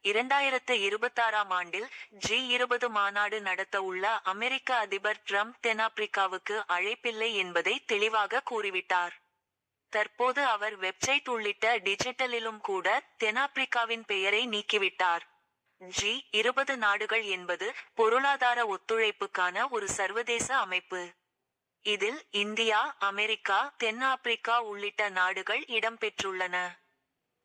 2026ஆம் ஆண்டில் G20 மாநாடு நடத்த உள்ள அமெரிக்க அதிபர் ட்ரம்ப் தென்னாப்பிரிக்காவுக்கு அழைப்பில்லை என்பதை தெளிவாக கூறிவிட்டார். தற்போது அவர் வெப்சைட் உள்ளிட்ட டிஜிட்டலிலும் கூட தென்னாப்பிரிக்காவின் பெயரை நீக்கிவிட்டார். G20 நாடுகள் என்பது பொருளாதார ஒத்துழைப்புக்கான ஒரு சர்வதேச அமைப்பு. இதில் இந்தியா, அமெரிக்கா, தென்னாப்பிரிக்கா உள்ளிட்ட நாடுகள் இடம்பெற்றுள்ளன.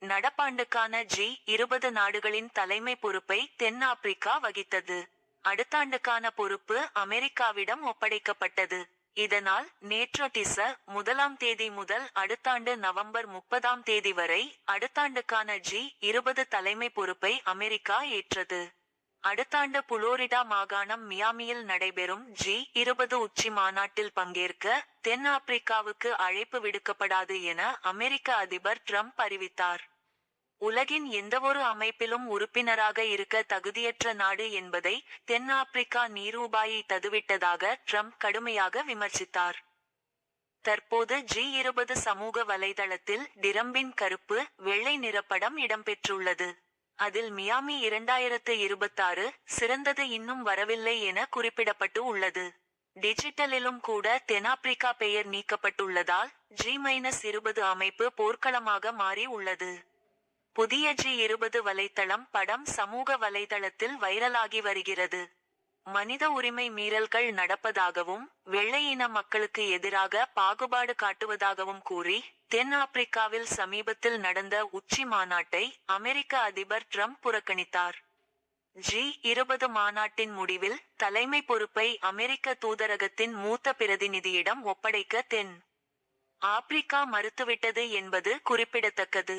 நடப்பாண்டுக்கான G20 நாடுகளின் தலைமை பொறுப்பை தென்னாப்பிரிக்கா வகித்தது. அடுத்தாண்டுக்கான பொறுப்பு அமெரிக்காவிடம் ஒப்படைக்கப்பட்டது. இதனால் நேற்று டிச.1ஆம் தேதி முதல் அடுத்தாண்டு நவம்பர் 30ஆம் தேதி வரை அடுத்தாண்டுக்கான G20 தலைமை பொறுப்பை அமெரிக்கா ஏற்றது. அடுத்தாண்டு புளோரிடா மாகாணம் மியாமியில் நடைபெறும் G20 உச்சி மாநாட்டில் பங்கேற்க தென்னாப்பிரிக்காவுக்கு அழைப்பு விடுக்கப்படாது என அமெரிக்க அதிபர் ட்ரம்ப் அறிவித்தார். உலகின் எந்தவொரு அமைப்பிலும் உறுப்பினராக இருக்க தகுதியற்ற நாடு என்பதை தென்னாப்பிரிக்கா நிரூபாயித்ததுவிட்டதாக ட்ரம்ப் கடுமையாக விமர்சித்தார். தற்போது G20 சமூக வலைதளத்தில் டிரம்பின் கருப்பு, வெள்ளை நிறப்படம் இடம்பெற்றுள்ளது. அதில் மியாமி 2026 சிறந்தது இன்னும் வரவில்லை என குறிப்பிடப்பட்டு உள்ளது. டிஜிட்டலிலும் கூட தென்னாப்பிரிக்கா பெயர் நீக்கப்பட்டுள்ளதால் G-20 அமைப்பு போர்க்களமாக மாறி உள்ளது. புதிய G20 வலைத்தளம் படம் சமூக வலைதளத்தில் வைரலாகி வருகிறது. மனித உரிமை மீறல்கள் நடப்பதாகவும் வெள்ளையின மக்களுக்கு எதிராக பாகுபாடு காட்டுவதாகவும் கூறி தென்னாப்பிரிக்காவில் சமீபத்தில் நடந்த உச்சி மாநாட்டை அமெரிக்க அதிபர் ட்ரம்ப் புறக்கணித்தார். G20 மாநாட்டின் முடிவில் தலைமை பொறுப்பை அமெரிக்க தூதரகத்தின் மூத்த பிரதிநிதியிடம் ஒப்படைக்க தென் ஆப்பிரிக்கா மறுத்துவிட்டது என்பது குறிப்பிடத்தக்கது.